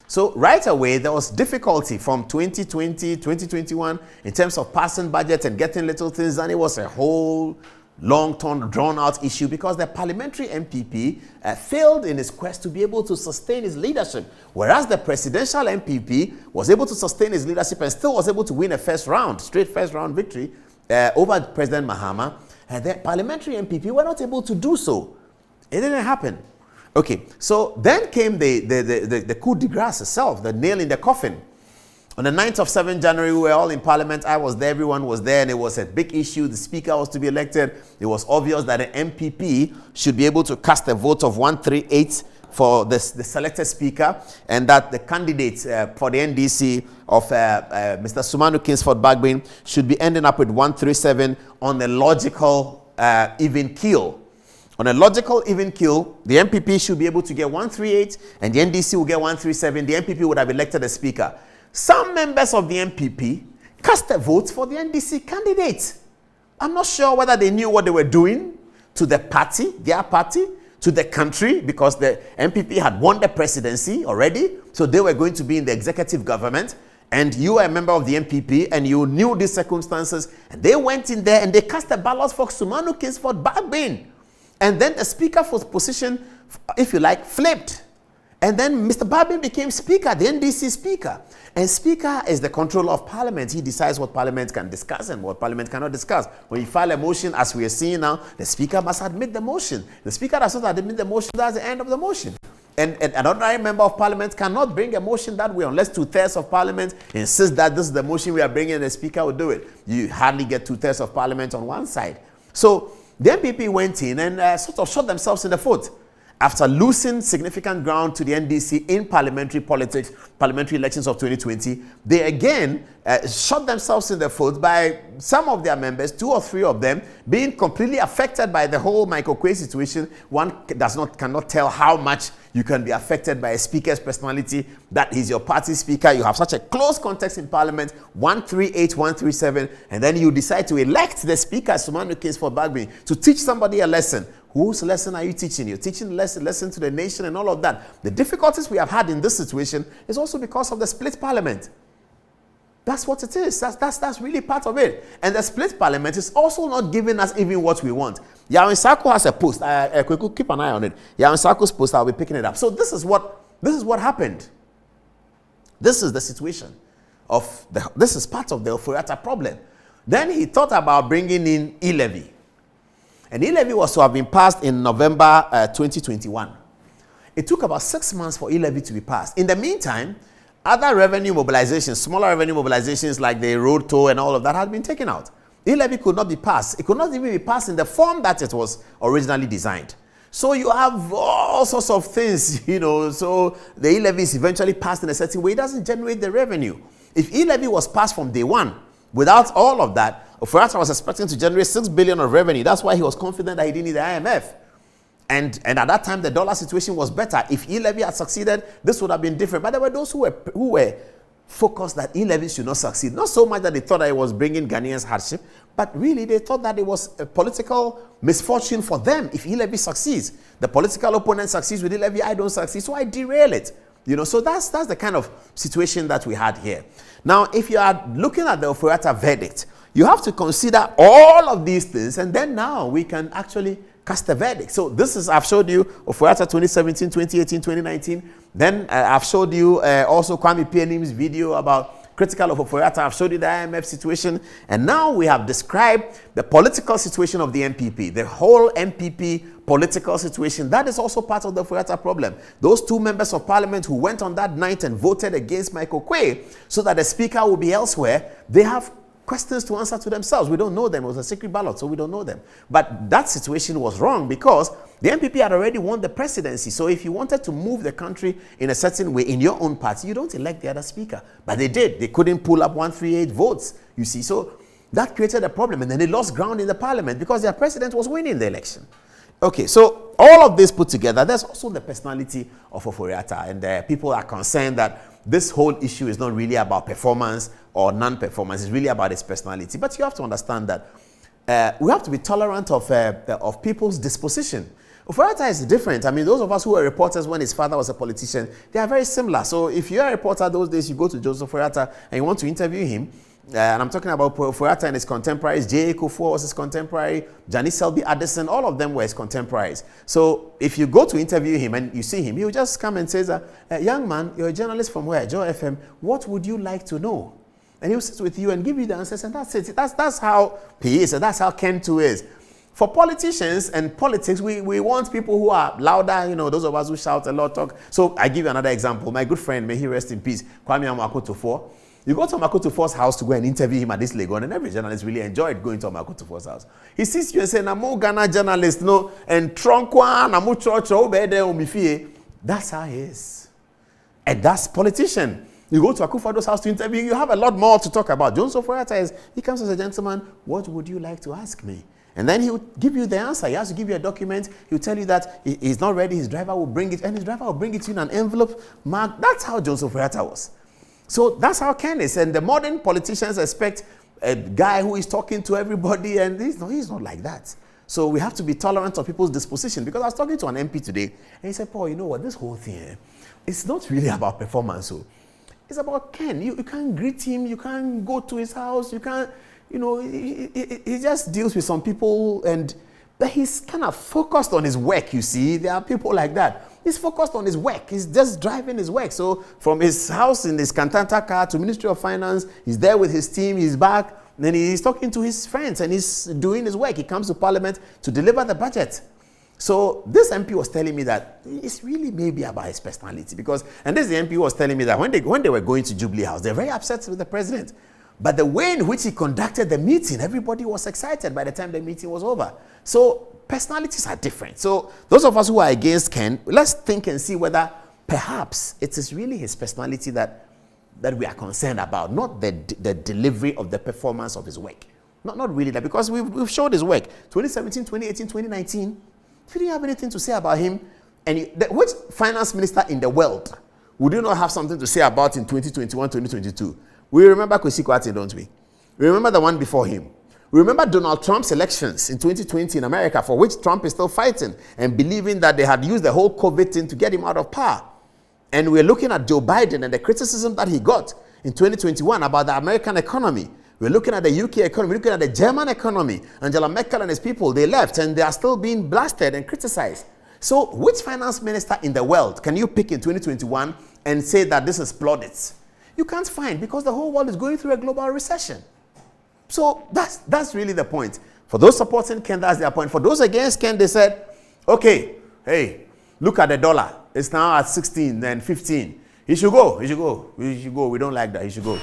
So right away, there was difficulty from 2020, 2021 in terms of passing budget and getting little things, and it was a whole long-term, drawn-out issue because the parliamentary NPP failed in its quest to be able to sustain its leadership, whereas the presidential NPP was able to sustain its leadership and still was able to win a straight first-round victory over President Mahama. And the parliamentary NPP were not able to do so. It didn't happen. Okay, so then came the coup de grace itself, the nail in the coffin. On the 9th of 7 January, we were all in Parliament. I was there, everyone was there, and it was a big issue. The Speaker was to be elected. It was obvious that the MPP should be able to cast a vote of 138 for the selected Speaker, and that the candidate for the NDC of Mr. Sumanu Kingsford Bagbin should be ending up with 137 on a logical even keel. On a logical even keel, the MPP should be able to get 138, and the NDC will get 137. The MPP would have elected a Speaker. Some members of the MPP cast a vote for the NDC candidate. I'm not sure whether they knew what they were doing to the party, their party, to the country, because the MPP had won the presidency already, so they were going to be in the executive government, and you were a member of the MPP, and you knew these circumstances, and they went in there and they cast a ballot for Sumanu Kingsford Bagbin. And then the Speaker's position, if you like, flipped. And then Mr. Bagbin became Speaker, the NDC Speaker. And Speaker is the controller of Parliament. He decides what Parliament can discuss and what Parliament cannot discuss. When you file a motion, as we are seeing now, the Speaker must admit the motion. The Speaker does not admit the motion, that's the end of the motion. And an ordinary member of Parliament cannot bring a motion that way unless 2/3 of Parliament insist that this is the motion we are bringing and the Speaker will do it. You hardly get 2/3 of Parliament on one side. So the MPP went in and sort of shot themselves in the foot. After losing significant ground to the NDC in parliamentary politics, parliamentary elections of 2020, they again shot themselves in the foot by some of their members, 2 or 3 of them, being completely affected by the whole Michael Quay situation. One cannot tell how much you can be affected by a speaker's personality. That is your party speaker. You have such a close context in Parliament, 138, 137, and then you decide to elect the speaker, Sumanu Kingsford Bagbin, to teach somebody a lesson. Whose lesson are you teaching? You're teaching lesson to the nation and all of that. The difficulties we have had in this situation is also because of the split parliament. That's what it is. That's really part of it. And the split parliament is also not giving us even what we want. Yawin Sako has a post. Keep an eye on it. Yawin Sako's post, I'll be picking it up. So this is what happened. This is the situation this is part of the Ofori Atta problem. Then he thought about bringing in E-Levy. And E-Levy was to have been passed in November 2021. It took about 6 months for E-Levy to be passed. In the meantime, other revenue mobilizations, smaller revenue mobilizations like the road toll and all of that had been taken out. E-Levy could not be passed. It could not even be passed in the form that it was originally designed. So you have all sorts of things, so the E-Levy is eventually passed in a certain way. It doesn't generate the revenue. If E-Levy was passed from day one, without all of that, Ofori Atta was expecting to generate 6 billion of revenue. That's why he was confident that he didn't need the IMF. And at that time, the dollar situation was better. If E-Levy had succeeded, this would have been different. But there were those who were focused that E-Levy should not succeed. Not so much that they thought that it was bringing Ghanaians hardship, but really they thought that it was a political misfortune for them if E-Levy succeeds. The political opponent succeeds with E-Levy, I don't succeed, so I derail it. So that's the kind of situation that we had here. Now, if you are looking at the Ofori Atta verdict, you have to consider all of these things, and then now we can actually cast a verdict. So this is, I've showed you Ofori Atta 2017, 2018, 2019. Then I've showed you also Kwame Pianim's video about critical of Ofori Atta. I've showed you the IMF situation. And now we have described the political situation of the MPP, the whole MPP political situation. That is also part of the Ofori Atta problem. Those 2 members of parliament who went on that night and voted against Michael Quay so that the speaker will be elsewhere, they have questions to answer to themselves. We don't know them. It was a secret ballot, so we don't know them. But that situation was wrong because the MPP had already won the presidency. So if you wanted to move the country in a certain way in your own party, you don't elect the other speaker. But they did. They couldn't pull up 138 votes, you see. So that created a problem. And then they lost ground in the parliament because their president was winning the election. Okay, so all of this put together, there's also the personality of Ofori Atta. And people are concerned that this whole issue is not really about performance or non-performance. It's really about his personality. But you have to understand that we have to be tolerant of people's disposition. Ofori Atta is different. I mean, those of us who were reporters when his father was a politician, they are very similar. So if you're a reporter those days, you go to Joseph Ofori Atta and you want to interview him, and I'm talking about Ofori Atta and his contemporaries. J.A. Kufuor was his contemporary. Janice Selby Addison, all of them were his contemporaries. So if you go to interview him and you see him, he'll just come and say, young man, you're a journalist from where? Joy FM. What would you like to know? And he'll sit with you and give you the answers, and that's it. That's how he is, and that's how Ken too is. For politicians and politics, we want people who are louder, those of us who shout a lot, talk. So I give you another example. My good friend, may he rest in peace, Kwame Amakotufo. You go to Amakotufos house to go and interview him at this Legon, and every journalist really enjoyed going to Amakotufos house. He sees you and says, "Namo Ghana journalist, no, and Tronkwa, Namo Church, Obede, Omifie." That's how he is. And that's politician. You go to Akufo's house to interview, you have a lot more to talk about. Joseph Ofori Atta is, he comes as a gentleman, what would you like to ask me? And then he will give you the answer. He has to give you a document. He'll tell you that he's not ready, his driver will bring it, and his driver will bring it to you in an envelope marked. That's how Joseph Ofori Atta was. So that's how Ken is. And the modern politicians expect a guy who is talking to everybody, and he's not like that. So we have to be tolerant of people's disposition. Because I was talking to an MP today, and he said, Paul, you know what, this whole thing, it's not really about performance. So it's about Ken. You can't greet him, you can't go to his house, you can't, he just deals with some people, but he's kind of focused on his work, you see. There are people like that. He's focused on his work. He's just driving his work. So from his house in his Cantanta car to Ministry of Finance, he's there with his team, he's back, then he's talking to his friends and he's doing his work. He comes to Parliament to deliver the budget. So this MP was telling me that it's really maybe about his personality, and this MP was telling me that when they were going to Jubilee House, they're very upset with the president. But the way in which he conducted the meeting, everybody was excited by the time the meeting was over. So personalities are different. So those of us who are against Ken, let's think and see whether perhaps it is really his personality that we are concerned about, not the delivery of the performance of his work. Not really that, because we've showed his work. 2017, 2018, 2019, if you didn't have anything to say about him, and which finance minister in the world would you not have something to say about in 2021, 2022? We remember Kwesi Kwarteng, don't we? We remember the one before him. We remember Donald Trump's elections in 2020 in America, for which Trump is still fighting and believing that they had used the whole COVID thing to get him out of power. And we're looking at Joe Biden and the criticism that he got in 2021 about the American economy. We're looking at the UK economy, we're looking at the German economy. Angela Merkel and his people, they left and they are still being blasted and criticized. So which finance minister in the world can you pick in 2021 and say that this is plaudits? You can't find, because the whole world is going through a global recession. So that's really the point. For those supporting Ken, that's their point. For those against Ken, they said, okay, hey, look at the dollar. It's now at 16 and 15. He should go. We don't like that. He should go.